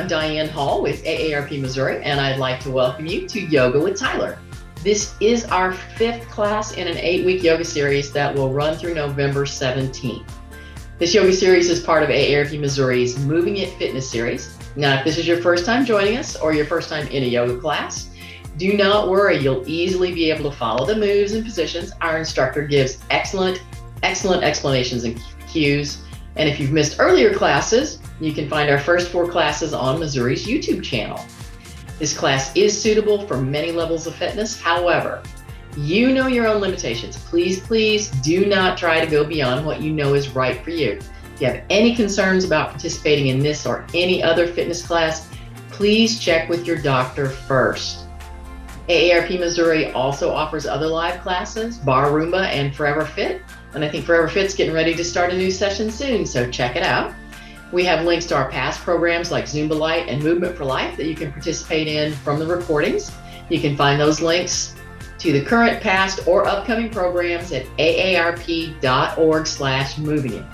I'm Diane Hall with AARP Missouri, and I'd like to welcome you to Yoga with Tyler. This is our 5th class in an 8-week yoga series that will run through November 17th. This yoga series is part of AARP Missouri's Moving It Fitness series. Now, if this is your first time joining us or your first time in a yoga class, do not worry, you'll easily be able to follow the moves and positions. Our instructor gives excellent explanations and cues. And if you've missed earlier classes, you can find our first 4 classes on Missouri's YouTube channel. This class is suitable for many levels of fitness. However, you know your own limitations. Please do not try to go beyond what you know is right for you. If you have any concerns about participating in this or any other fitness class, please check with your doctor first. AARP Missouri also offers other live classes, Bar Roomba and Forever Fit. And I think Forever Fit's getting ready to start a new session soon, so check it out. We have links to our past programs like Zumba Light and Movement for Life that you can participate in from the recordings. You can find those links to the current, past, or upcoming programs at aarp.org/movingit.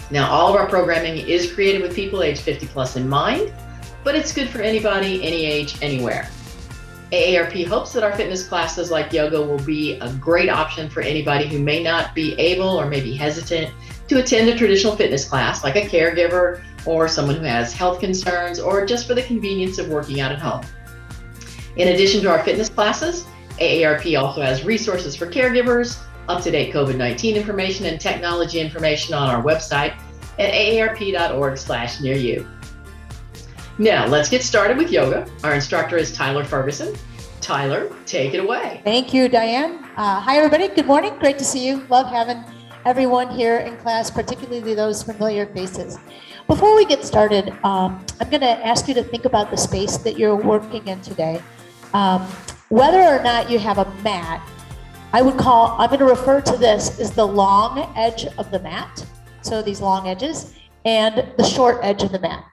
Now, all of our programming is created with people age 50 plus in mind, but it's good for anybody, any age, anywhere. AARP hopes that our fitness classes like yoga will be a great option for anybody who may not be able or may be hesitant to attend a traditional fitness class, like a caregiver or someone who has health concerns, or just for the convenience of working out at home. In addition to our fitness classes, AARP also has resources for caregivers, up-to-date COVID-19 information and technology information on our website at aarp.org/nearyou. Now, let's get started with yoga. Our instructor is Tyler Ferguson. Tyler, take it away. Thank you, Diane. Hi, everybody. Good morning. Great to see you. Love having everyone here in class, particularly those familiar faces. Before we get started, I'm going to ask you to think about the space that you're working in today. Whether or not you have a mat, I'm going to refer to this as the long edge of the mat. So these long edges and the short edge of the mat.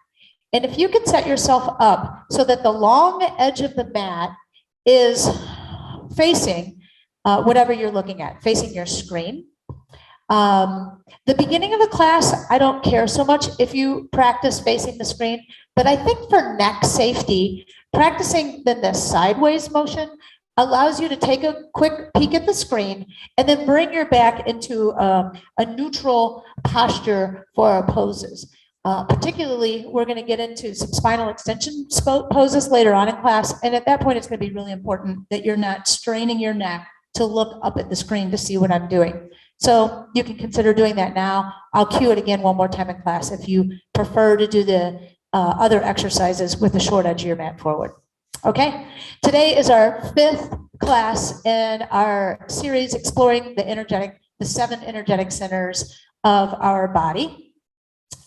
And if you can set yourself up so that the long edge of the mat is facing whatever you're looking at, facing your screen. The beginning of the class, I don't care so much if you practice facing the screen, but I think for neck safety, practicing the sideways motion allows you to take a quick peek at the screen and then bring your back into a neutral posture for our poses. Particularly, we're going to get into some spinal extension poses later on in class. And at that point, it's going to be really important that you're not straining your neck to look up at the screen to see what I'm doing. So you can consider doing that now. I'll cue it again one more time in class if you prefer to do the other exercises with the short edge of your mat forward. Okay, today is our 5th class in our series exploring the 7 energetic centers of our body.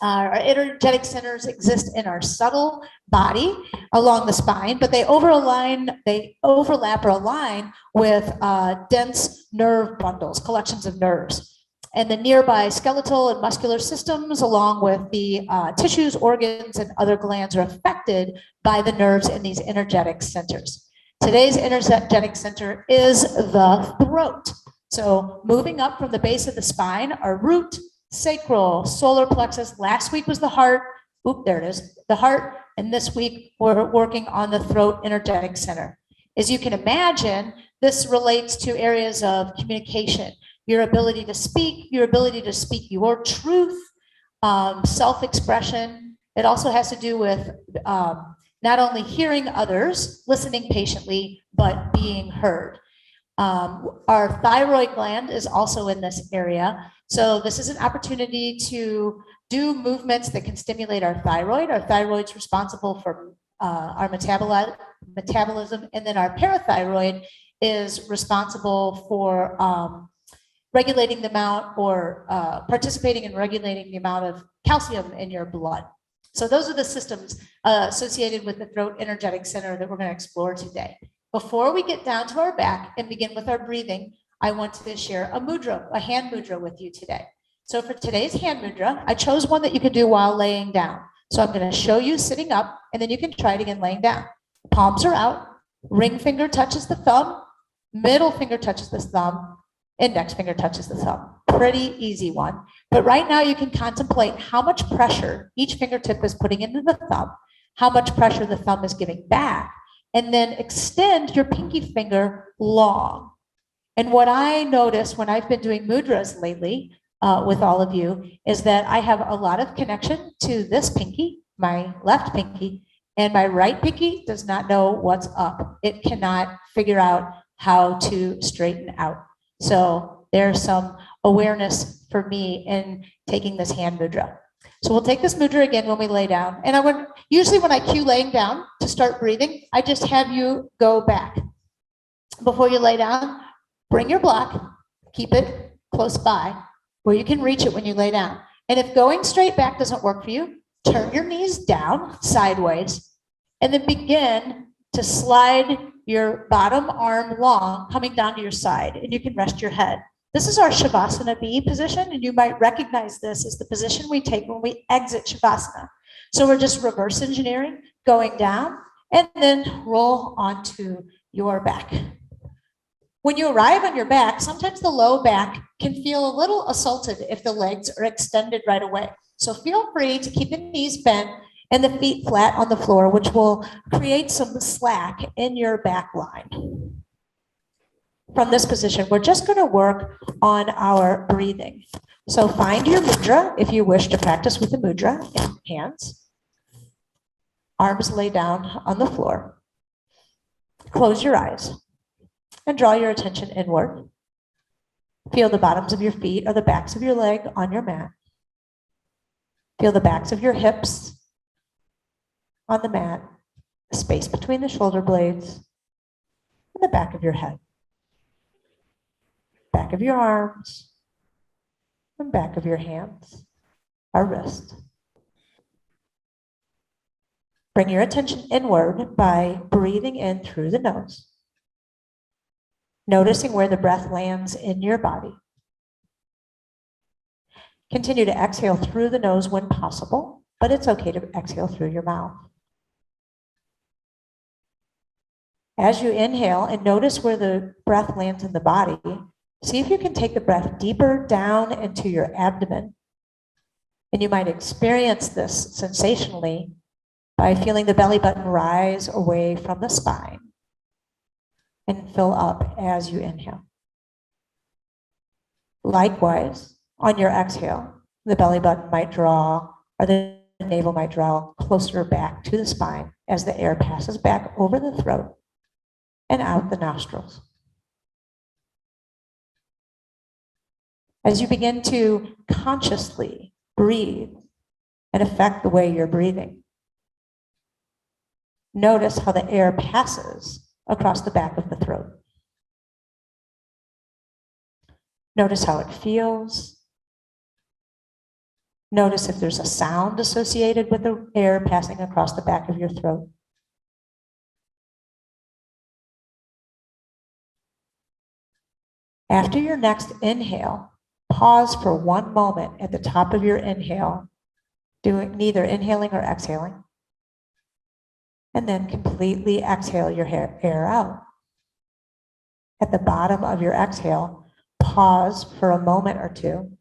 Our energetic centers exist in our subtle body along the spine, but they overlap or align with dense nerve bundles, collections of nerves, and the nearby skeletal and muscular systems, along with the tissues, organs, and other glands are affected by the nerves in these energetic centers. Today's energetic center is the throat. So moving up from the base of the spine, our root, sacral, solar plexus. Last week was the heart. Oop, there it is, the heart. And this week we're working on the throat energetic center. As you can imagine, this relates to areas of communication, your ability to speak your truth, self-expression. It also has to do with not only hearing others, listening patiently, but being heard. Our thyroid gland is also in this area. So this is an opportunity to do movements that can stimulate our thyroid. Our thyroid's responsible for our metabolism, and then our parathyroid is responsible for regulating the amount or participating in regulating the amount of calcium in your blood. So those are the systems associated with the throat energetic center that we're going to explore today. Before we get down to our back and begin with our breathing, I want to share a mudra, a hand mudra with you today. So for today's hand mudra, I chose one that you can do while laying down. So I'm going to show you sitting up, and then you can try it again laying down. Palms are out, ring finger touches the thumb, middle finger touches the thumb, index finger touches the thumb. Pretty easy one. But right now you can contemplate how much pressure each fingertip is putting into the thumb. how much pressure the thumb is giving back, and then extend your pinky finger long. And what I notice when I've been doing mudras lately with all of you is that I have a lot of connection to this pinky, my left pinky, and my right pinky does not know what's up. It cannot figure out how to straighten out. So there's some awareness for me in taking this hand mudra. So we'll take this mudra again when we lay down. And I would usually when I cue laying down to start breathing, I just have you go back. Before you lay down, bring your block, keep it close by where you can reach it when you lay down. And if going straight back doesn't work for you, turn your knees down sideways and then begin to slide your bottom arm long coming down to your side, and you can rest your head. This is our Shavasana B position, and you might recognize this as the position we take when we exit Shavasana. So we're just reverse engineering, going down, and then roll onto your back. When you arrive on your back, sometimes the low back can feel a little assaulted if the legs are extended right away. So feel free to keep the knees bent and the feet flat on the floor, which will create some slack in your back line. From this position, we're just going to work on our breathing. So find your mudra if you wish to practice with the mudra in hands. Arms lay down on the floor. Close your eyes and draw your attention inward. Feel the bottoms of your feet or the backs of your leg on your mat. Feel the backs of your hips on the mat, the space between the shoulder blades, and the back of your head. Back of your arms, and back of your hands, our wrist. Bring your attention inward by breathing in through the nose, noticing where the breath lands in your body. Continue to exhale through the nose when possible, but it's okay to exhale through your mouth. As you inhale and notice where the breath lands in the body, see if you can take the breath deeper down into your abdomen. And you might experience this sensationally by feeling the belly button rise away from the spine and fill up as you inhale. Likewise, on your exhale, the belly button might draw, or the navel might draw closer back to the spine as the air passes back over the throat and out the nostrils. As you begin to consciously breathe and affect the way you're breathing, notice how the air passes across the back of the throat. Notice how it feels. Notice if there's a sound associated with the air passing across the back of your throat. After your next inhale, pause for one moment at the top of your inhale, doing neither inhaling or exhaling, and then completely exhale your air out. At the bottom of your exhale, pause for a moment or two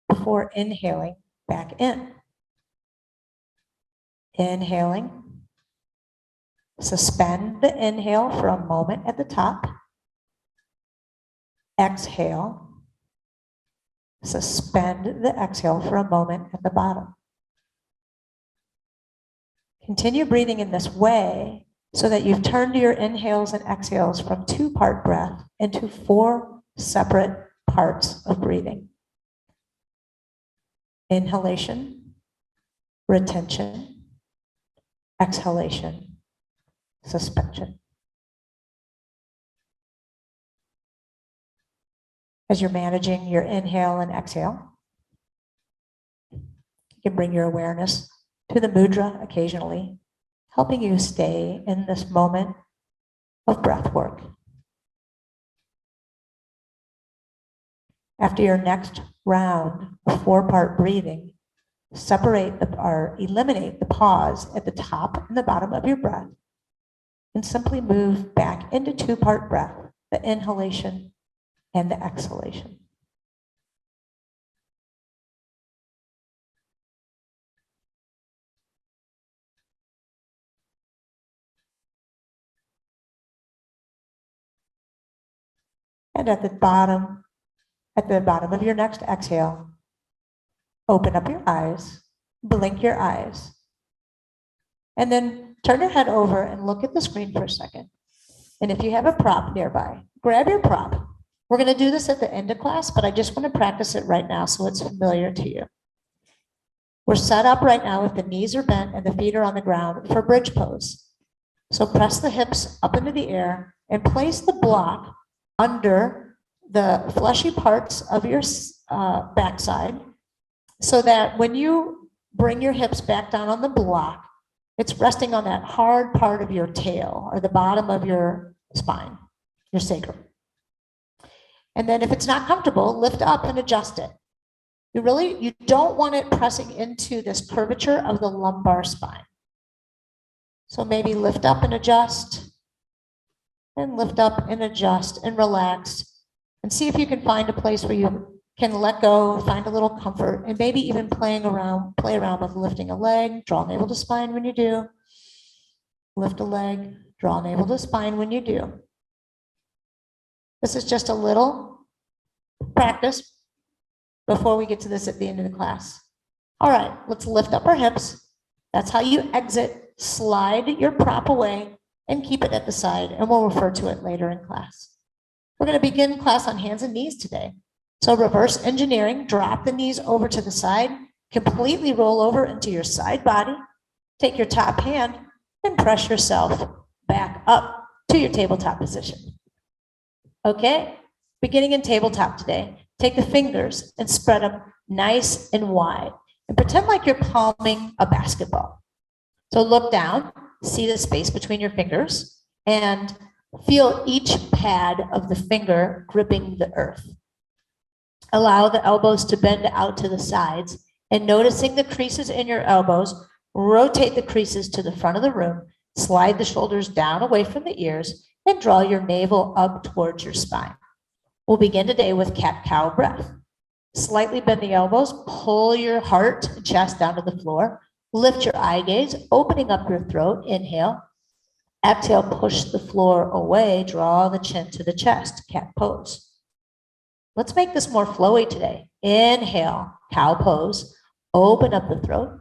before inhaling back in. Inhaling, suspend the inhale for a moment at the top. Exhale, suspend the exhale for a moment at the bottom. Continue breathing in this way so that you've turned your inhales and exhales from 2-part breath into 4 separate parts of breathing. Inhalation, retention, exhalation, suspension. As you're managing your inhale and exhale, you can bring your awareness to the mudra occasionally, helping you stay in this moment of breath work. After your next round of 4-part breathing, separate or eliminate the pause at the top and the bottom of your breath and simply move back into 2-part breath, the inhalation and the exhalation. And at the bottom of your next exhale, open up your eyes, blink your eyes, and then turn your head over and look at the screen for a second. And if you have a prop nearby, grab your prop. We're going to do this at the end of class, but I just want to practice it right now so it's familiar to you. We're set up right now if the knees are bent and the feet are on the ground for bridge pose. So press the hips up into the air and place the block under the fleshy parts of your backside so that when you bring your hips back down on the block, it's resting on that hard part of your tail or the bottom of your spine, your sacrum. And then if it's not comfortable, lift up and adjust it. You don't want it pressing into this curvature of the lumbar spine. So maybe lift up and adjust, and lift up and adjust and relax, and see if you can find a place where you can let go, find a little comfort, and maybe even play around with lifting a leg, draw navel to spine when you do. Lift a leg, draw navel to spine when you do. This is just a little practice before we get to this at the end of the class. All right, let's lift up our hips. That's how you exit. Slide your prop away and keep it at the side, and we'll refer to it later in class. We're going to begin class on hands and knees today. So reverse engineering, drop the knees over to the side, completely roll over into your side body, take your top hand and press yourself back up to your tabletop position. Okay, beginning in tabletop today, take the fingers and spread them nice and wide and pretend like you're palming a basketball. So look down, see the space between your fingers, and feel each pad of the finger gripping the earth. Allow the elbows to bend out to the sides, and noticing the creases in your elbows, rotate the creases to the front of the room, slide the shoulders down away from the ears, and draw your navel up towards your spine. We'll begin today with cat-cow breath. Slightly bend the elbows, pull your heart and chest down to the floor, lift your eye gaze, opening up your throat, inhale. Exhale, push the floor away, draw the chin to the chest, cat pose. Let's make this more flowy today. Inhale, cow pose, open up the throat,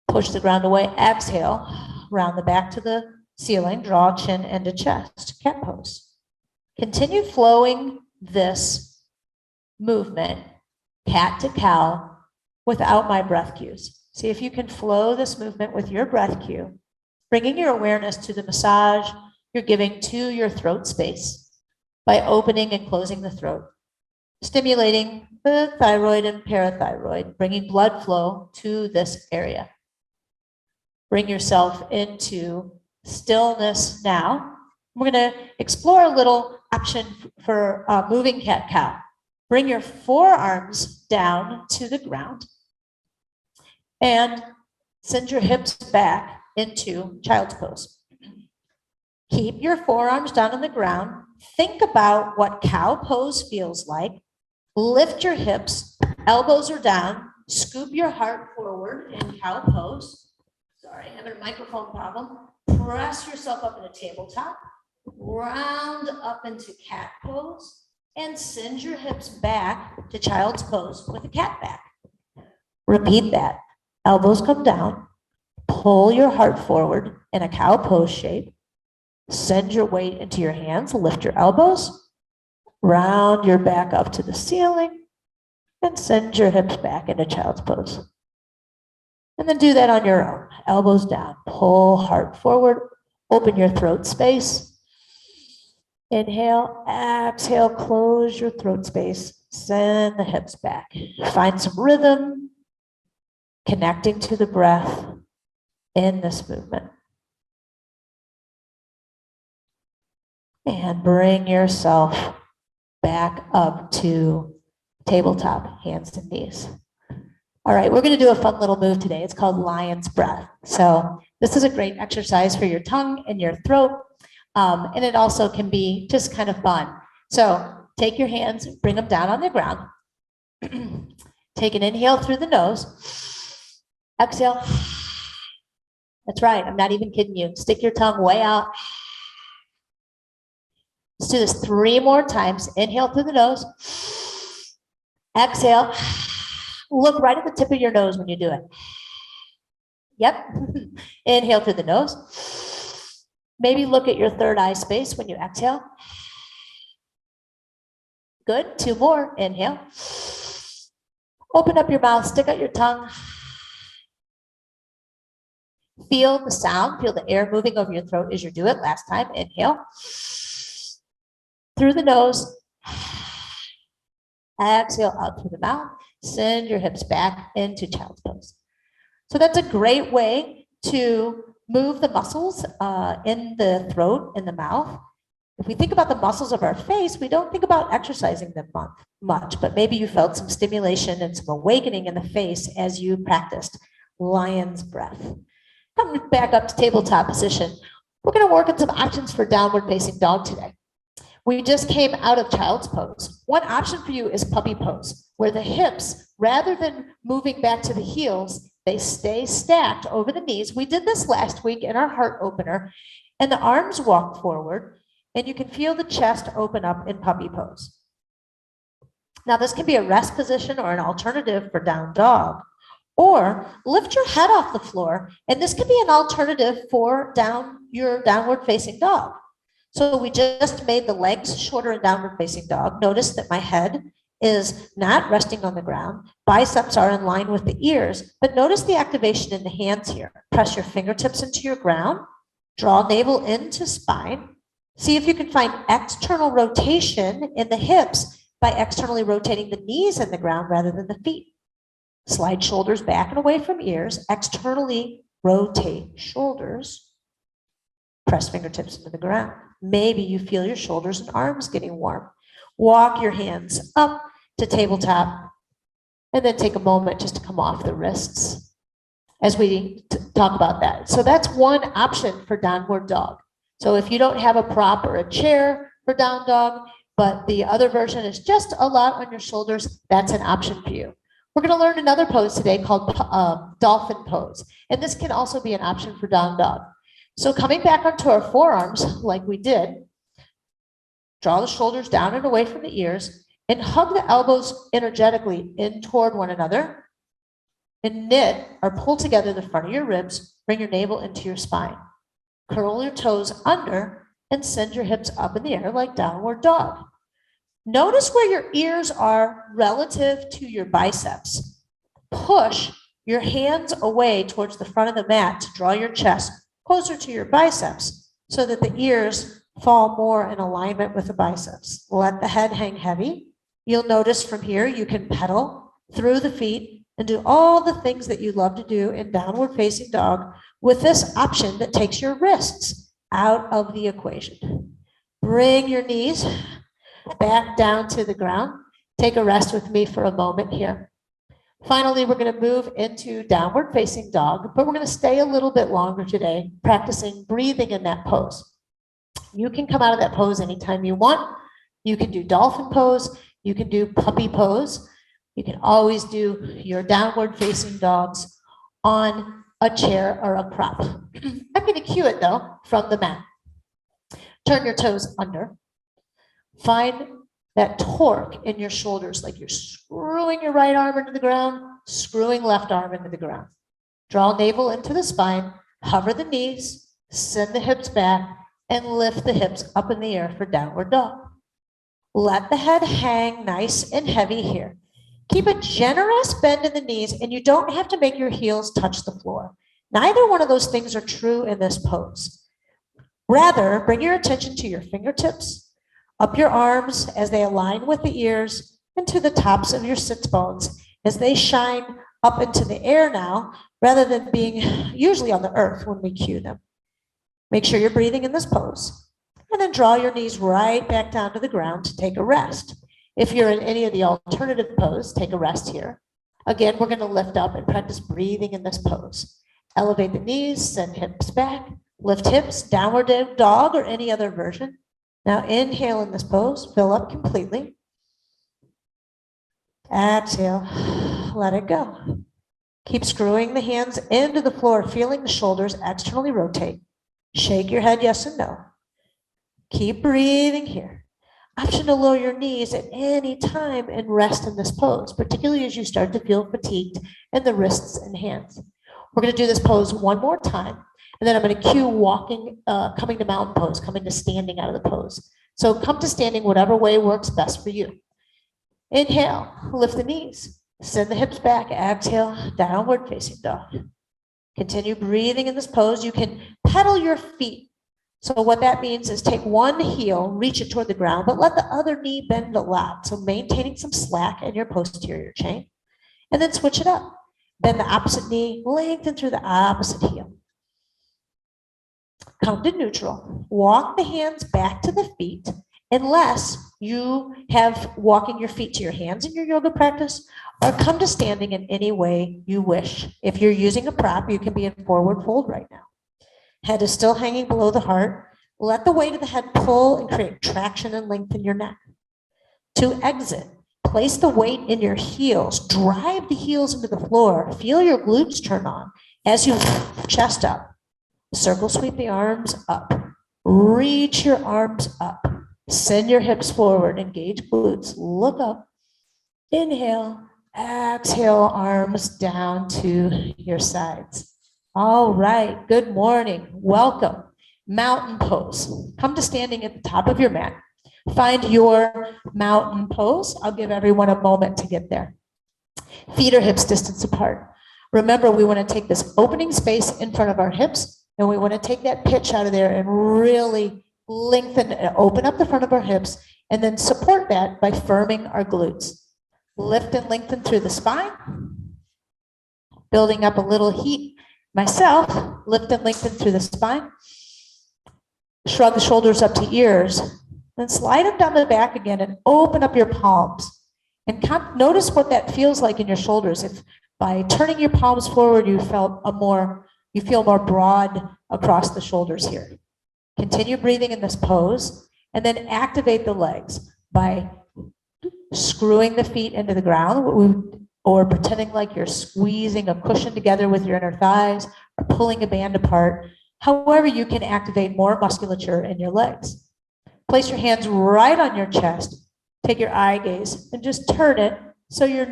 push the ground away, exhale, round the back to the ceiling, draw chin into chest, cat pose. Continue flowing this movement, cat to cow, without my breath cues. See if you can flow this movement with your breath cue, bringing your awareness to the massage you're giving to your throat space by opening and closing the throat, stimulating the thyroid and parathyroid, bringing blood flow to this area. Bring yourself into stillness now. We're going to explore a little option for moving cat-cow. Bring your forearms down to the ground and send your hips back into child's pose. Keep your forearms down on the ground. Think about what cow pose feels like. Lift your hips, elbows are down. Scoop your heart forward in cow pose. Sorry, having a microphone problem. Press yourself up in a tabletop. Round up into cat pose and send your hips back to child's pose with a cat back. Repeat that. Elbows come down. Pull your heart forward in a cow pose shape. Send your weight into your hands. Lift your elbows. Round your back up to the ceiling and send your hips back into child's pose. And then do that on your own. Elbows down. Pull heart forward. Open your throat space. Inhale, exhale, close your throat space. Send the hips back. Find some rhythm, connecting to the breath in this movement. And bring yourself back up to tabletop, hands and knees. All right, we're going to do a fun little move today. It's called lion's breath. So this is a great exercise for your tongue and your throat. And it also can be just kind of fun. So take your hands, bring them down on the ground. Take an inhale through the nose. Exhale. That's right. I'm not even kidding you. Stick your tongue way out. Let's do this 3 more times. Inhale through the nose. Exhale. Look right at the tip of your nose when you do it. Yep. Inhale through the nose. Maybe look at your third eye space when you exhale. Good. 2 more. Inhale. Open up your mouth. Stick out your tongue. Feel the sound. Feel the air moving over your throat as you do it. Last time. Inhale. Through the nose. Exhale out through the mouth. Send your hips back into child's pose. So that's a great way to move the muscles in the throat and the mouth. If we think about the muscles of our face, we don't think about exercising them much, but maybe you felt some stimulation and some awakening in the face as you practiced lion's breath. Come back up to tabletop position. We're going to work on some options for downward facing dog today. We just came out of child's pose. One option for you is puppy pose, where the hips, rather than moving back to the heels, they stay stacked over the knees. We did this last week in our heart opener, and the arms walk forward, and you can feel the chest open up in puppy pose. Now, this can be a rest position or an alternative for down dog, or lift your head off the floor, and this can be an alternative for your downward facing dog. So we just made the legs shorter in downward facing dog. Notice that my head is not resting on the ground. Biceps are in line with the ears, but notice the activation in the hands here. Press your fingertips into your ground, draw navel into spine. See if you can find external rotation in the hips by externally rotating the knees in the ground rather than the feet. Slide shoulders back and away from ears, externally rotate shoulders, press fingertips into the ground. Maybe you feel your shoulders and arms getting warm. Walk your hands up to tabletop, and then take a moment just to come off the wrists as we talk about that. So that's one option for downward dog. So if you don't have a prop or a chair for down dog, but the other version is just a lot on your shoulders, that's an option for you. We're going to learn another pose today called dolphin pose, and this can also be an option for down dog. So coming back onto our forearms like we did, draw the shoulders down and away from the ears, and hug the elbows energetically in toward one another, and knit or pull together the front of your ribs. Bring your navel into your spine. Curl your toes under and send your hips up in the air like downward dog. Notice where your ears are relative to your biceps. Push your hands away towards the front of the mat to draw your chest closer to your biceps so that the ears fall more in alignment with the biceps. Let the head hang heavy. You'll notice from here you can pedal through the feet and do all the things that you love to do in downward facing dog with this option that takes your wrists out of the equation. Bring your knees back down to the ground. Take a rest with me for a moment here. Finally, we're going to move into downward facing dog, but we're going to stay a little bit longer today, practicing breathing in that pose. You can come out of that pose anytime you want. You can do dolphin pose. You can do puppy pose. You can always do your downward facing dogs on a chair or a prop. I'm going to cue it though from the mat. Turn your toes under. Find that torque in your shoulders, like you're screwing your right arm into the ground, screwing left arm into the ground. Draw navel into the spine, hover the knees, send the hips back, and lift the hips up in the air for downward dog. Let the head hang nice and heavy here. Keep a generous bend in the knees, and you don't have to make your heels touch the floor. Neither one of those things are true in this pose. Rather, bring your attention to your fingertips, up your arms as they align with the ears, and to the tops of your sits bones as they shine up into the air now, rather than being usually on the earth when we cue them. Make sure you're breathing in this pose, and then draw your knees right back down to the ground to take a rest. If you're in any of the alternative pose, take a rest here. Again, we're going to lift up and practice breathing in this pose. Elevate the knees, send hips back, lift hips, downward dog or any other version. Now inhale in this pose, fill up completely. Exhale, let it go. Keep screwing the hands into the floor, feeling the shoulders externally rotate. Shake your head yes and no. Keep breathing here. Option to lower your knees at any time and rest in this pose, particularly as you start to feel fatigued in the wrists and hands. We're going to do this pose one more time, and then I'm going to cue walking, coming to mountain pose, coming to standing out of the pose. So come to standing whatever way works best for you. Inhale, lift the knees, send the hips back, exhale, downward facing dog. Continue breathing in this pose. You can pedal your feet. So what that means is take one heel, reach it toward the ground, but let the other knee bend a lot. So maintaining some slack in your posterior chain, and then switch it up. Bend the opposite knee, lengthen through the opposite heel. Come to neutral. Walk the hands back to the feet, unless you have walking your feet to your hands in your yoga practice, or come to standing in any way you wish. If you're using a prop, you can be in forward fold right now. Head is still hanging below the heart. Let the weight of the head pull and create traction and lengthen your neck. To exit, place the weight in your heels. Drive the heels into the floor. Feel your glutes turn on as you chest up. Circle sweep the arms up. Reach your arms up. Send your hips forward. Engage glutes. Look up. Inhale. Exhale, arms down to your sides. All right, good morning. Welcome. Mountain pose. Come to standing at the top of your mat. Find your mountain pose. I'll give everyone a moment to get there. Feet or hips distance apart. Remember, we want to take this opening space in front of our hips, and we want to take that pitch out of there and really lengthen and open up the front of our hips, and then support that by firming our glutes. Lift and lengthen through the spine. Building up a little heat myself, lift and lengthen through the spine. Shrug the shoulders up to ears. Then slide them down the back again and open up your palms. And notice what that feels like in your shoulders. If by turning your palms forward, you feel more broad across the shoulders here. Continue breathing in this pose, and then activate the legs by screwing the feet into the ground, or pretending like you're squeezing a cushion together with your inner thighs, or pulling a band apart. However, you can activate more musculature in your legs. Place your hands right on your chest. Take your eye gaze and just turn it so your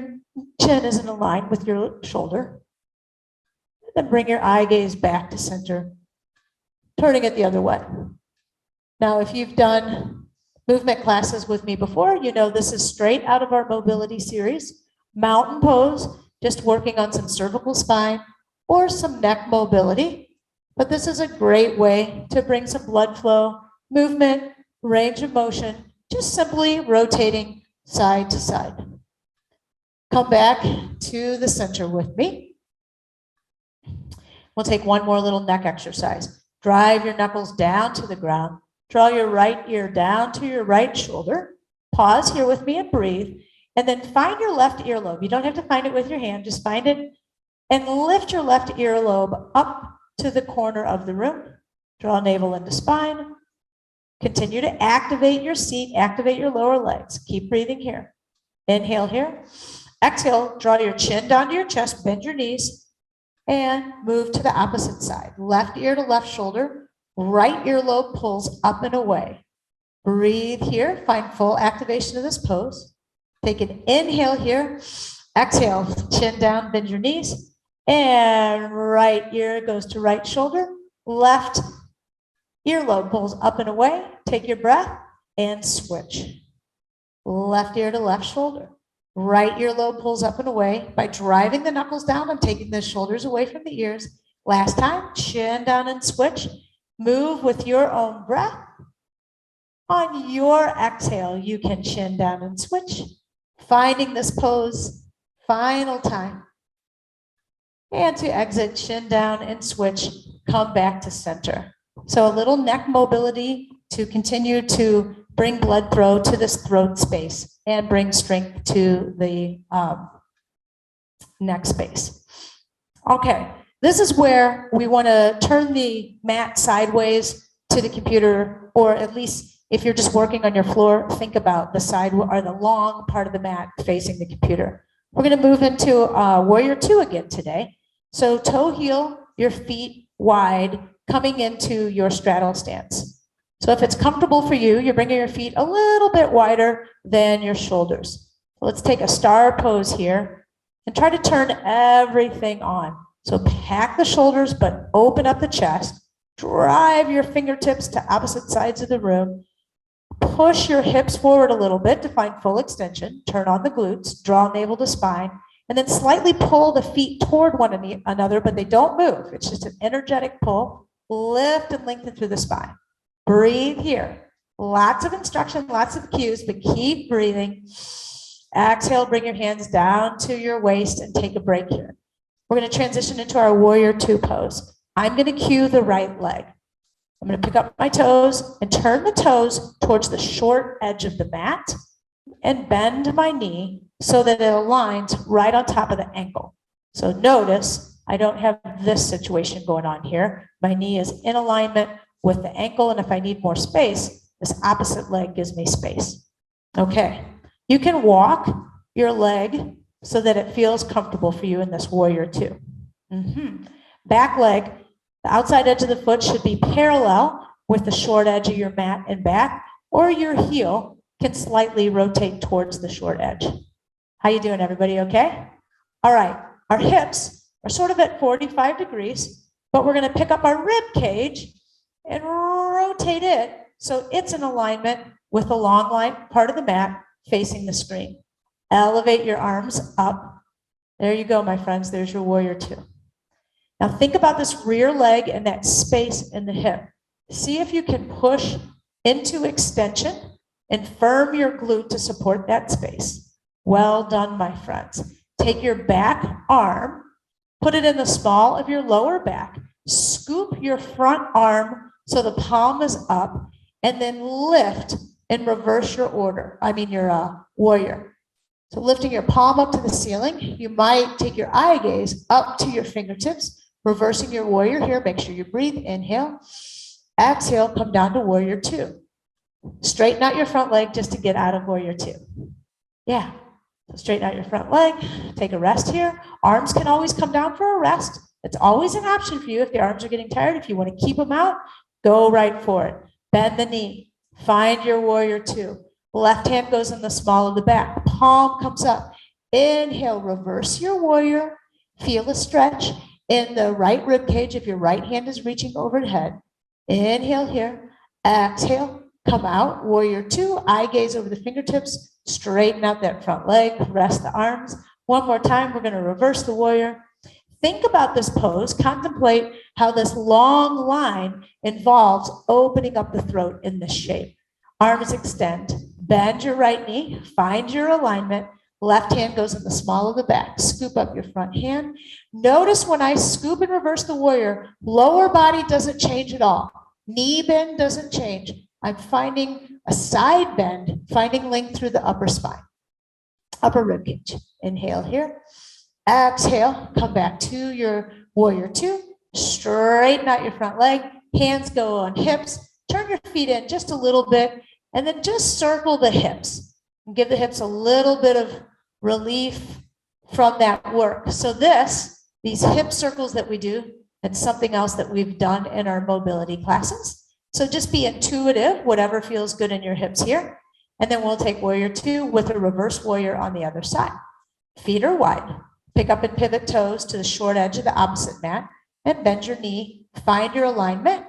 chin isn't aligned with your shoulder. Then bring your eye gaze back to center, turning it the other way. Now, if you've done movement classes with me before, you know this is straight out of our mobility series. Mountain pose, just working on some cervical spine or some neck mobility. But this is a great way to bring some blood flow, movement, range of motion, just simply rotating side to side. Come back to the center with me. We'll take one more little neck exercise. Drive your knuckles down to the ground. Draw your right ear down to your right shoulder. Pause here with me and breathe. And then find your left earlobe. You don't have to find it with your hand, just find it and lift your left earlobe up to the corner of the room. Draw navel into spine. Continue to activate your seat, activate your lower legs. Keep breathing here. Inhale here. Exhale, draw your chin down to your chest, bend your knees, and move to the opposite side. Left ear to left shoulder, right earlobe pulls up and away. Breathe here, find full activation of this pose. Take an inhale here. Exhale, chin down, bend your knees. And right ear goes to right shoulder. Left earlobe pulls up and away. Take your breath and switch. Left ear to left shoulder. Right earlobe pulls up and away. By driving the knuckles down, I'm taking the shoulders away from the ears. Last time, chin down and switch. Move with your own breath. On your exhale, you can chin down and switch. Finding this pose, final time. And to exit, chin down and switch, come back to center. So a little neck mobility to continue to bring blood flow to this throat space and bring strength to the neck space. Okay, this is where we want to turn the mat sideways to the computer, or at least if you're just working on your floor, think about the side or the long part of the mat facing the computer. We're going to move into Warrior Two again today. So toe heel, your feet wide, coming into your straddle stance. So if it's comfortable for you, you're bringing your feet a little bit wider than your shoulders. So let's take a star pose here and try to turn everything on. So pack the shoulders, but open up the chest. Drive your fingertips to opposite sides of the room. Push your hips forward a little bit to find full extension. Turn on the glutes, draw navel to spine, and then slightly pull the feet toward one another, but they don't move. It's just an energetic pull. Lift and lengthen through the spine. Breathe here. Lots of instruction, lots of cues, but keep breathing. Exhale, bring your hands down to your waist and take a break here. We're going to transition into our warrior two pose. I'm going to cue the right leg. I'm going to pick up my toes and turn the toes towards the short edge of the mat and bend my knee so that it aligns right on top of the ankle. So notice I don't have this situation going on here. My knee is in alignment with the ankle, and if I need more space, this opposite leg gives me space. Okay, you can walk your leg so that it feels comfortable for you in this warrior two. Back leg, the outside edge of the foot should be parallel with the short edge of your mat and back, or your heel can slightly rotate towards the short edge. How you doing, everybody? Okay? All right, our hips are sort of at 45 degrees, but we're going to pick up our rib cage and rotate it so it's in alignment with the long line part of the mat facing the screen. Elevate your arms up. There you go, my friends. There's your warrior two. Now think about this rear leg and that space in the hip. See if you can push into extension and firm your glute to support that space. Well done, my friends. Take your back arm, put it in the small of your lower back, scoop your front arm so the palm is up, and then lift and reverse your your warrior. So lifting your palm up to the ceiling, you might take your eye gaze up to your fingertips, reversing your warrior here. Make sure you breathe. Inhale. Exhale, come down to warrior two. Straighten out your front leg just to get out of warrior two. Yeah. So straighten out your front leg. Take a rest here. Arms can always come down for a rest. It's always an option for you if the arms are getting tired. If you want to keep them out, go right for it. Bend the knee. Find your warrior two. Left hand goes in the small of the back. Palm comes up. Inhale, reverse your warrior. Feel a stretch in the right rib cage if your right hand is reaching overhead. Inhale here. Exhale. Come out. Warrior two. Eye gaze over the fingertips. Straighten out that front leg. Rest the arms. One more time. We're going to reverse the warrior. Think about this pose. Contemplate how this long line involves opening up the throat in this shape. Arms extend. Bend your right knee. Find your alignment. Left hand goes in the small of the back. Scoop up your front hand. Notice when I scoop and reverse the warrior, lower body doesn't change at all. Knee bend doesn't change. I'm finding a side bend, finding length through the upper spine, upper rib cage. Inhale here. Exhale. Come back to your warrior two. Straighten out your front leg. Hands go on hips. Turn your feet in just a little bit, and then just circle the hips. And give the hips a little bit of relief from that work. So these hip circles that we do, and something else that we've done in our mobility classes. So just be intuitive, whatever feels good in your hips here. And then we'll take warrior two with a reverse warrior on the other side. Feet are wide. Pick up and pivot toes to the short edge of the opposite mat and bend your knee. Find your alignment.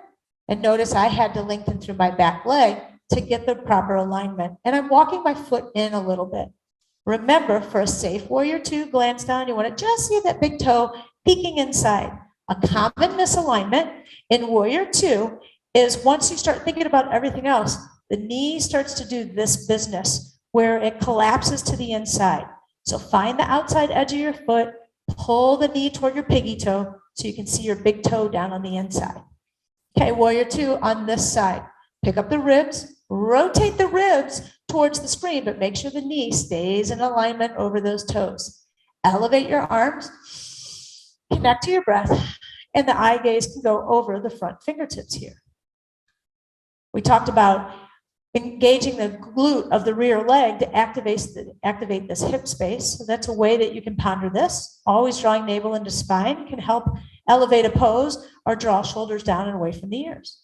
And notice I had to lengthen through my back leg to get the proper alignment. And I'm walking my foot in a little bit. Remember, for a safe warrior two, glance down. You want to just see that big toe peeking inside. A common misalignment in warrior two is once you start thinking about everything else, the knee starts to do this business where it collapses to the inside. So find the outside edge of your foot, pull the knee toward your piggy toe so you can see your big toe down on the inside. Okay, warrior two on this side. Pick up the ribs, rotate the ribs towards the screen, but make sure the knee stays in alignment over those toes. Elevate your arms, connect to your breath, and the eye gaze can go over the front fingertips here. We talked about engaging the glute of the rear leg to activate this hip space. So that's a way that you can ponder this. Always drawing navel into spine can help elevate a pose or draw shoulders down and away from the ears.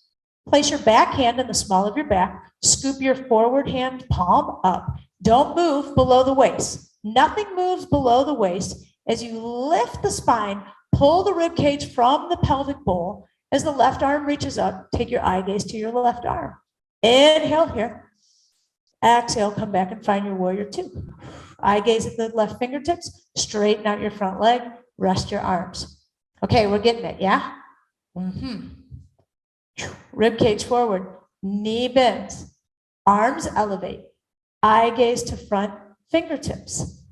Place your back hand in the small of your back. Scoop your forward hand palm up. Don't move below the waist. Nothing moves below the waist. As you lift the spine, pull the rib cage from the pelvic bowl. As the left arm reaches up, take your eye gaze to your left arm. Inhale here. Exhale, come back and find your warrior two. Eye gaze at the left fingertips. Straighten out your front leg. Rest your arms. Okay, we're getting it, yeah? Rib cage forward. Knee bends. Arms elevate. Eye gaze to front fingertips.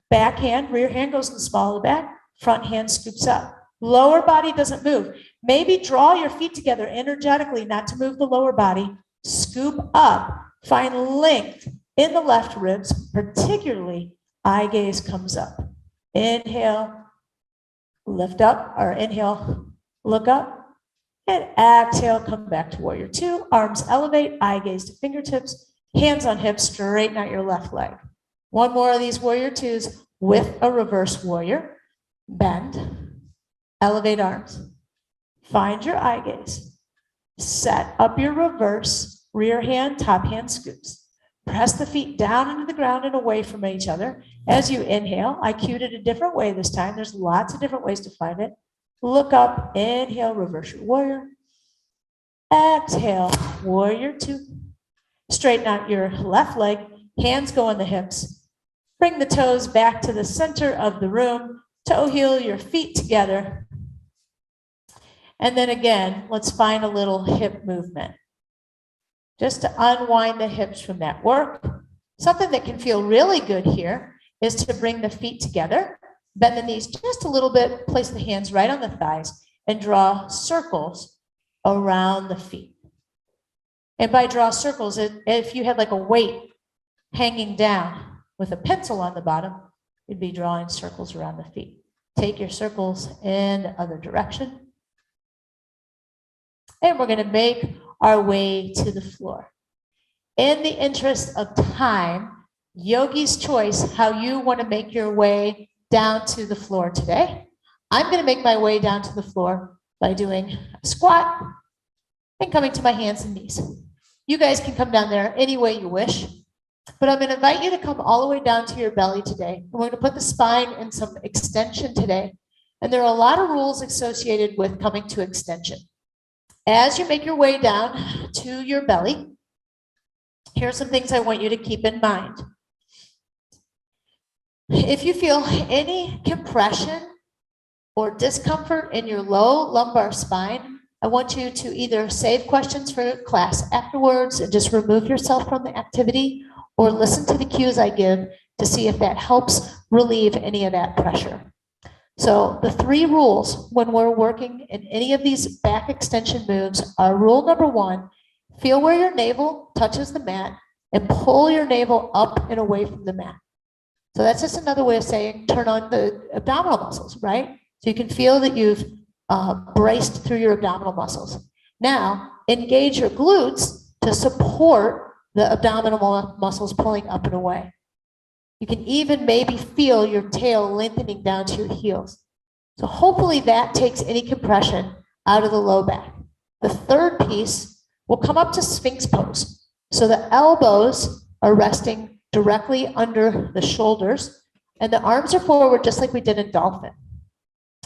Back hand, rear hand goes in the small of the back. Front hand scoops up. Lower body doesn't move. Maybe draw your feet together energetically, not to move the lower body. Scoop up. Find length in the left ribs, particularly eye gaze comes up. Inhale, lift up, or inhale, look up, and exhale, come back to warrior two. Arms elevate, eye gaze to fingertips, hands on hips, straighten out your left leg. One more of these warrior twos with a reverse warrior. Bend, elevate arms, find your eye gaze, set up your reverse. Rear hand, top hand scoops. Press the feet down into the ground and away from each other. As you inhale, I cued it a different way this time. There's lots of different ways to find it. Look up, inhale, reverse your warrior. Exhale, warrior two. Straighten out your left leg. Hands go on the hips. Bring the toes back to the center of the room. Toe heel your feet together. And then again, let's find a little hip movement. Just to unwind the hips from that work. Something that can feel really good here is to bring the feet together, bend the knees just a little bit, place the hands right on the thighs, and draw circles around the feet. And by draw circles, if you had like a weight hanging down with a pencil on the bottom, you'd be drawing circles around the feet. Take your circles in the other direction. And we're going to make our way to the floor. In the interest of time, yogi's choice, how you want to make your way down to the floor today. I'm going to make my way down to the floor by doing a squat and coming to my hands and knees. You guys can come down there any way you wish, but I'm going to invite you to come all the way down to your belly today. We're going to put the spine in some extension today. And there are a lot of rules associated with coming to extension. As you make your way down to your belly, here are some things I want you to keep in mind. If you feel any compression or discomfort in your low lumbar spine, I want you to either save questions for class afterwards and just remove yourself from the activity, or listen to the cues I give to see if that helps relieve any of that pressure. So the three rules when we're working in any of these back extension moves are: rule number one, feel where your navel touches the mat and pull your navel up and away from the mat. So that's just another way of saying turn on the abdominal muscles, right? So you can feel that you've braced through your abdominal muscles. Now engage your glutes to support the abdominal muscles pulling up and away. You can even maybe feel your tail lengthening down to your heels. So hopefully that takes any compression out of the low back. The third piece will come up to Sphinx pose. So the elbows are resting directly under the shoulders and the arms are forward just like we did in dolphin.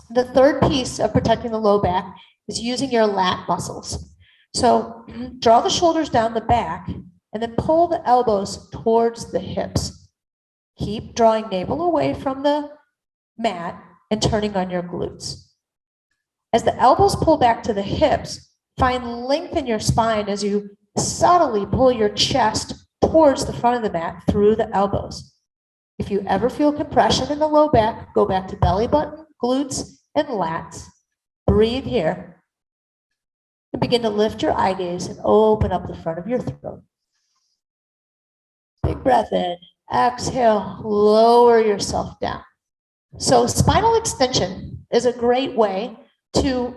The third piece of protecting the low back is using your lat muscles. So draw the shoulders down the back and then pull the elbows towards the hips. Keep drawing navel away from the mat and turning on your glutes. As the elbows pull back to the hips, find length in your spine as you subtly pull your chest towards the front of the mat through the elbows. If you ever feel compression in the low back, go back to belly button, glutes, and lats. Breathe here. And begin to lift your eye gaze and open up the front of your throat. Big breath in. Exhale, lower yourself down. So spinal extension is a great way to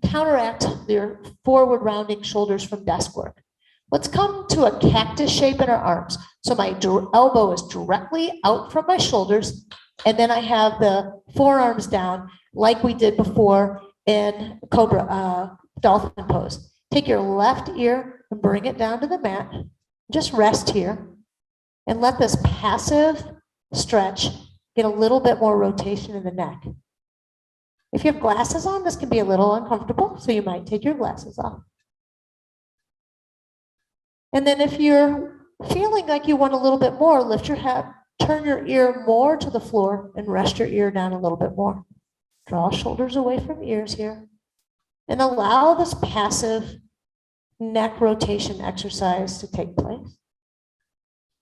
counteract your forward rounding shoulders from desk work. Let's come to a cactus shape in our arms. So my elbow is directly out from my shoulders, and then I have the forearms down like we did before in cobra dolphin pose. Take your left ear and bring it down to the mat. Just rest here and let this passive stretch get a little bit more rotation in the neck. If you have glasses on, this can be a little uncomfortable, so you might take your glasses off. And then if you're feeling like you want a little bit more, lift your head, turn your ear more to the floor and rest your ear down a little bit more. Draw shoulders away from ears here and allow this passive neck rotation exercise to take place.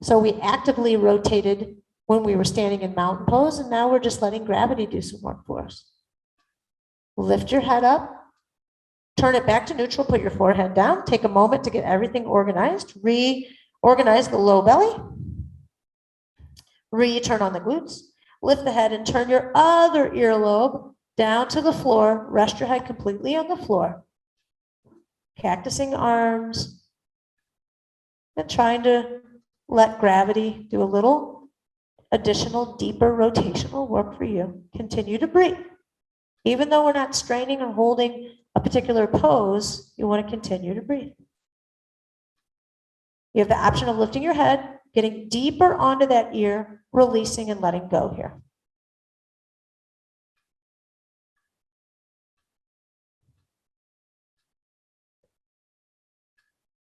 So we actively rotated when we were standing in mountain pose, and now we're just letting gravity do some work for us. Lift your head up, turn it back to neutral, put your forehead down, take a moment to get everything organized, reorganize the low belly, turn on the glutes, lift the head and turn your other earlobe down to the floor, rest your head completely on the floor. Cactusing arms and trying to let gravity do a little additional deeper rotational work for you. Continue to breathe. Even though we're not straining or holding a particular pose, you want to continue to breathe. You have the option of lifting your head, getting deeper onto that ear, releasing and letting go here.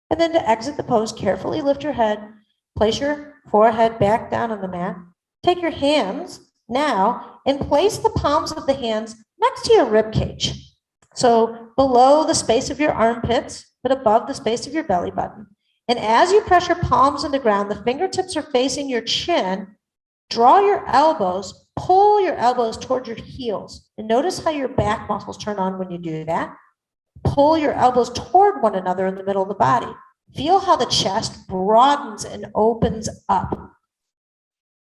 And then to exit the pose, carefully lift your head, place your forehead back down on the mat. Take your hands now and place the palms of the hands next to your rib cage. So below the space of your armpits, but above the space of your belly button. And as you press your palms on the ground, the fingertips are facing your chin. Draw your elbows, pull your elbows towards your heels. And notice how your back muscles turn on when you do that. Pull your elbows toward one another in the middle of the body. Feel how the chest broadens and opens up.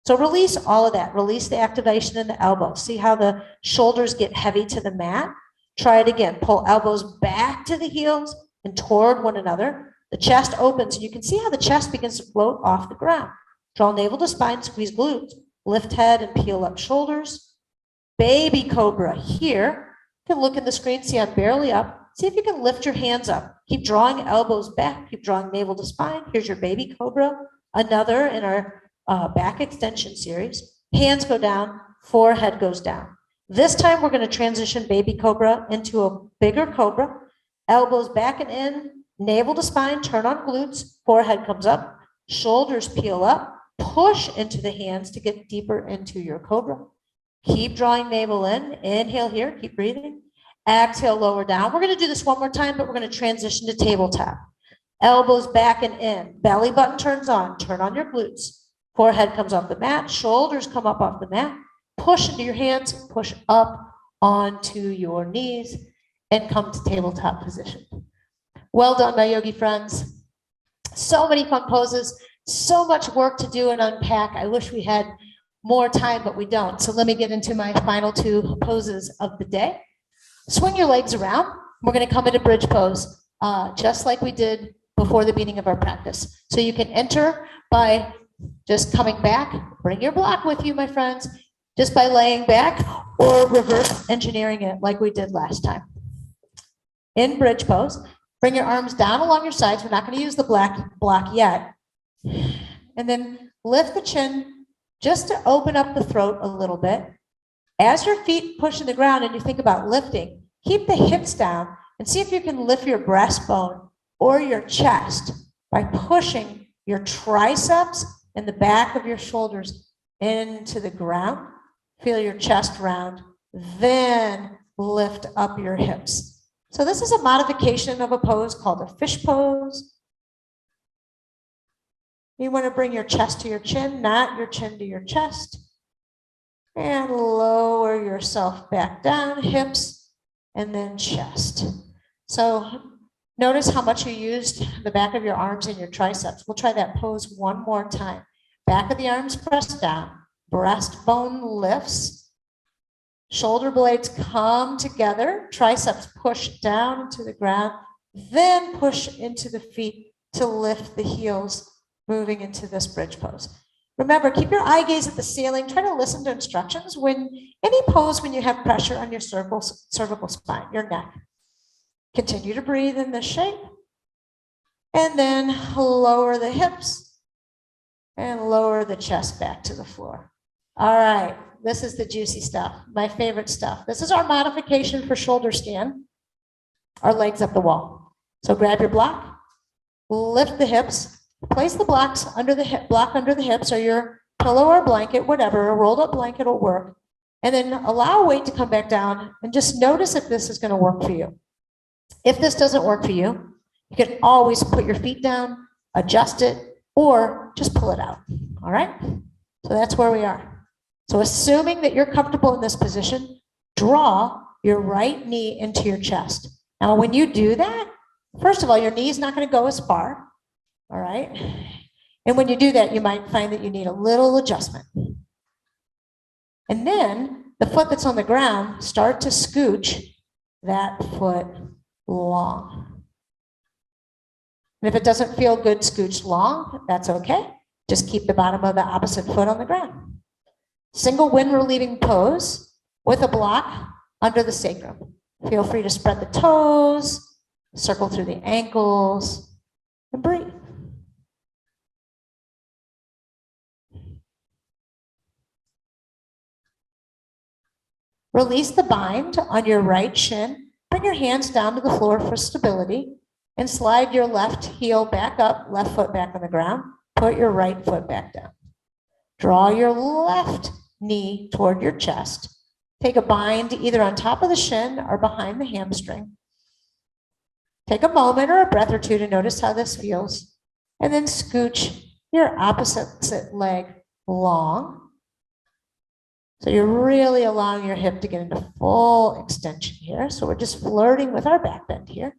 So release all of that. Release the activation in the elbow. See how the shoulders get heavy to the mat? Try it again. Pull elbows back to the heels and toward one another. The chest opens, and you can see how the chest begins to float off the ground. Draw navel to spine, squeeze glutes. Lift head and peel up shoulders. Baby cobra here. You can look in the screen, see I'm barely up. See if you can lift your hands up. Keep drawing elbows back. Keep drawing navel to spine. Here's your baby cobra. Another in our back extension series. Hands go down, forehead goes down. This time we're going to transition baby cobra into a bigger cobra. Elbows back and in, navel to spine, turn on glutes, forehead comes up, shoulders peel up, push into the hands to get deeper into your cobra. Keep drawing navel in, inhale here, keep breathing. Exhale, lower down. We're going to do this one more time, but we're going to transition to tabletop. Elbows back and in, belly button turns on, turn on your glutes. Forehead comes off the mat, shoulders come up off the mat, push into your hands, push up onto your knees, and come to tabletop position. Well done, my yogi friends. So many fun poses, so much work to do and unpack. I wish we had more time, but we don't. So let me get into my final two poses of the day. Swing your legs around. We're going to come into bridge pose, just like we did before the beginning of our practice. So you can enter by just coming back. Bring your block with you, my friends, just by laying back or reverse engineering it like we did last time. In bridge pose, bring your arms down along your sides. We're not going to use the block yet. And then lift the chin just to open up the throat a little bit. As your feet push in the ground and you think about lifting, keep the hips down and see if you can lift your breastbone or your chest by pushing your triceps and the back of your shoulders into the ground. Feel your chest round, then lift up your hips. So this is a modification of a pose called a fish pose. You want to bring your chest to your chin, not your chin to your chest. And lower yourself back down, hips, and then chest. So notice how much you used the back of your arms and your triceps. We'll try that pose one more time. Back of the arms pressed down, breastbone lifts, shoulder blades come together, triceps push down to the ground, then push into the feet to lift the heels, moving into this bridge pose. Remember, keep your eye gaze at the ceiling. Try to listen to instructions when any pose when you have pressure on your cervical spine, your neck. Continue to breathe in this shape. And then lower the hips and lower the chest back to the floor. All right, this is the juicy stuff, my favorite stuff. This is our modification for shoulder stand, our legs up the wall. So grab your block, lift the hips, place the blocks under the hip, block under the hips, or your pillow or blanket, whatever, a rolled up blanket will work. And then allow weight to come back down and just notice if this is going to work for you. If this doesn't work for you, you can always put your feet down, adjust it, or just pull it out. All right? So that's where we are. So assuming that you're comfortable in this position, draw your right knee into your chest. Now, when you do that, first of all, your knee is not going to go as far. All right? And when you do that, you might find that you need a little adjustment. And then the foot that's on the ground, start to scooch that foot long. And if it doesn't feel good scooched long, that's okay. Just keep the bottom of the opposite foot on the ground. Single wind relieving pose with a block under the sacrum. Feel free to spread the toes, circle through the ankles, and breathe. Release the bind on your right shin. Bring your hands down to the floor for stability and slide your left heel back up, left foot back on the ground. Put your right foot back down. Draw your left knee toward your chest. Take a bind either on top of the shin or behind the hamstring. Take a moment or a breath or two to notice how this feels. And then scooch your opposite leg long. So you're really allowing your hip to get into full extension here. So we're just flirting with our back bend here.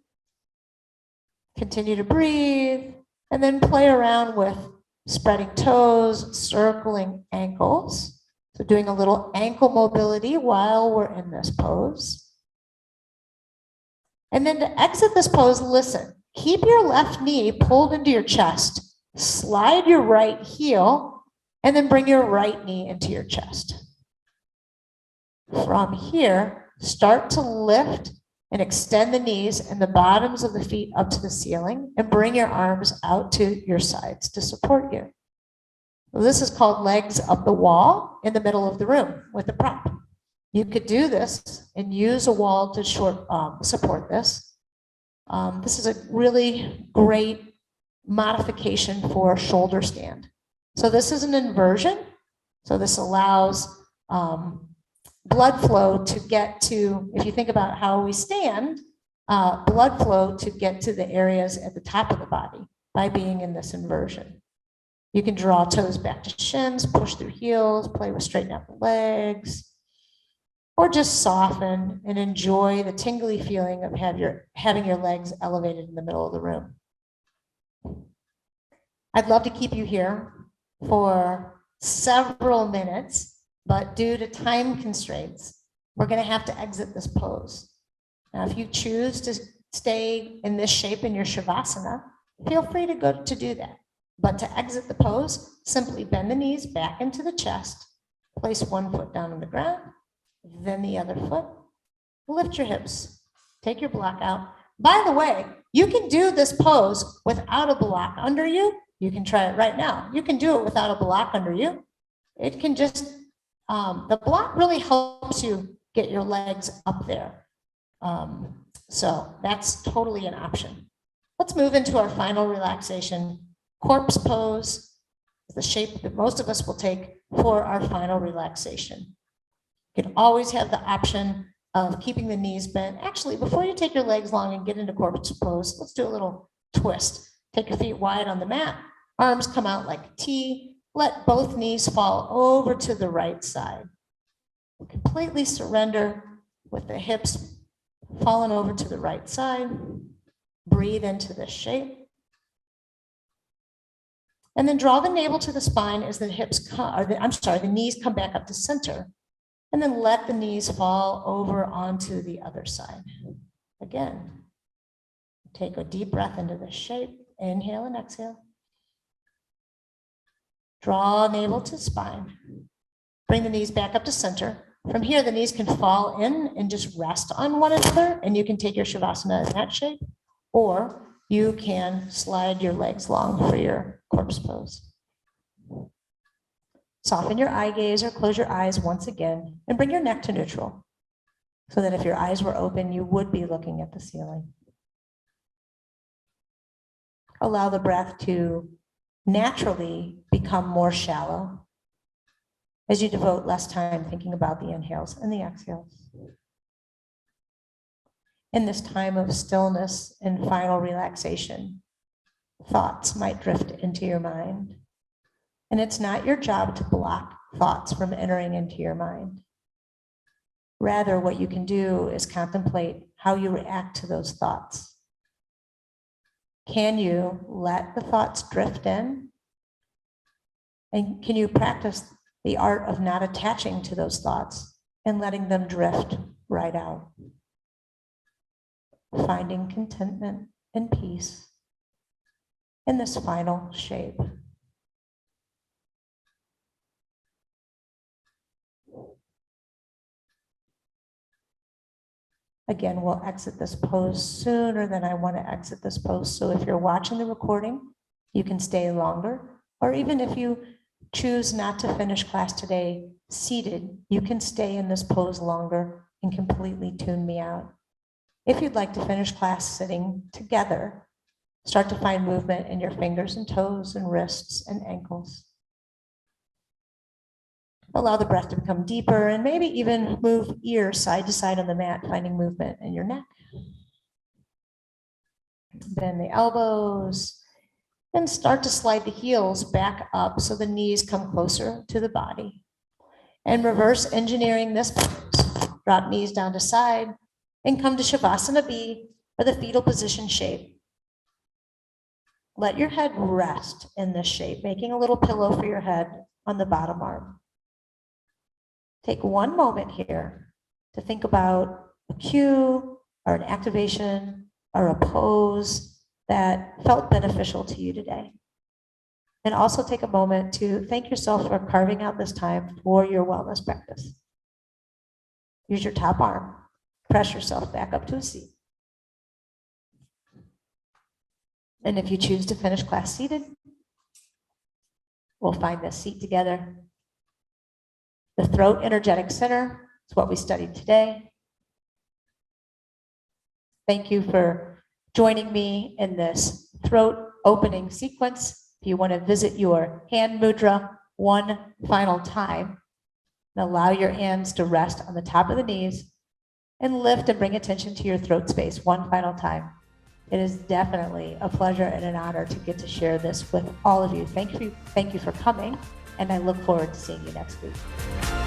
Continue to breathe and then play around with spreading toes, circling ankles. So doing a little ankle mobility while we're in this pose. And then to exit this pose, listen, keep your left knee pulled into your chest, slide your right heel, and then bring your right knee into your chest. From here, start to lift and extend the knees and the bottoms of the feet up to the ceiling and bring your arms out to your sides to support you. Well, this is called legs up the wall in the middle of the room with the prop. You could do this and use a wall to support this. This is a really great modification for shoulder stand. So this is an inversion. So this allows blood flow to get to, if you think about how we stand, blood flow to get to the areas at the top of the body by being in this inversion. You can draw toes back to shins, push through heels, play with straighten out the legs, or just soften and enjoy the tingly feeling of having your legs elevated in the middle of the room. I'd love to keep you here for several minutes, but due to time constraints, we're going to have to exit this pose. Now, if you choose to stay in this shape in your Shavasana, feel free to go to do that. But to exit the pose, simply bend the knees back into the chest, place one foot down on the ground, then the other foot, lift your hips, take your block out. By the way, you can do this pose without a block under you. You can try it right now. You can do it without a block under you. It can just, the block really helps you get your legs up there. So that's totally an option. Let's move into our final relaxation. Corpse pose is the shape that most of us will take for our final relaxation. You can always have the option of keeping the knees bent. Actually, before you take your legs long and get into corpse pose, let's do a little twist. Take your feet wide on the mat, arms come out like a T. Let both knees fall over to the right side. Completely surrender with the hips falling over to the right side. Breathe into this shape. And then draw the navel to the spine as the the knees come back up to center. And then let the knees fall over onto the other side. Again, take a deep breath into this shape. Inhale and exhale. Draw navel to spine. Bring the knees back up to center. From here, the knees can fall in and just rest on one another, and you can take your Shavasana in that shape. Or you can slide your legs long for your corpse pose. Soften your eye gaze or close your eyes once again and bring your neck to neutral so that if your eyes were open, you would be looking at the ceiling. Allow the breath to naturally become more shallow as you devote less time thinking about the inhales and the exhales. In this time of stillness and final relaxation, thoughts might drift into your mind. And it's not your job to block thoughts from entering into your mind. Rather, what you can do is contemplate how you react to those thoughts. Can you let the thoughts drift in? And can you practice the art of not attaching to those thoughts and letting them drift right out? Finding contentment and peace in this final shape. Again, we'll exit this pose sooner than I want to exit this pose. So if you're watching the recording, you can stay longer, or even if you choose not to finish class today seated, you can stay in this pose longer and completely tune me out. If you'd like to finish class sitting together, start to find movement in your fingers and toes and wrists and ankles. Allow the breath to become deeper and maybe even move ears side to side on the mat, finding movement in your neck. Bend the elbows and start to slide the heels back up so the knees come closer to the body. And reverse engineering this pose. Drop knees down to side and come to Shavasana B or the fetal position shape. Let your head rest in this shape, making a little pillow for your head on the bottom arm. Take one moment here to think about a cue or an activation or a pose that felt beneficial to you today. And also take a moment to thank yourself for carving out this time for your wellness practice. Use your top arm. Press yourself back up to a seat. And if you choose to finish class seated, we'll find this seat together. The throat energetic center is what we studied today. Thank you for joining me in this throat opening sequence. If you want to visit your hand mudra one final time, and allow your hands to rest on the top of the knees and lift and bring attention to your throat space one final time. It is definitely a pleasure and an honor to get to share this with all of you. Thank you for coming, and I look forward to seeing you next week.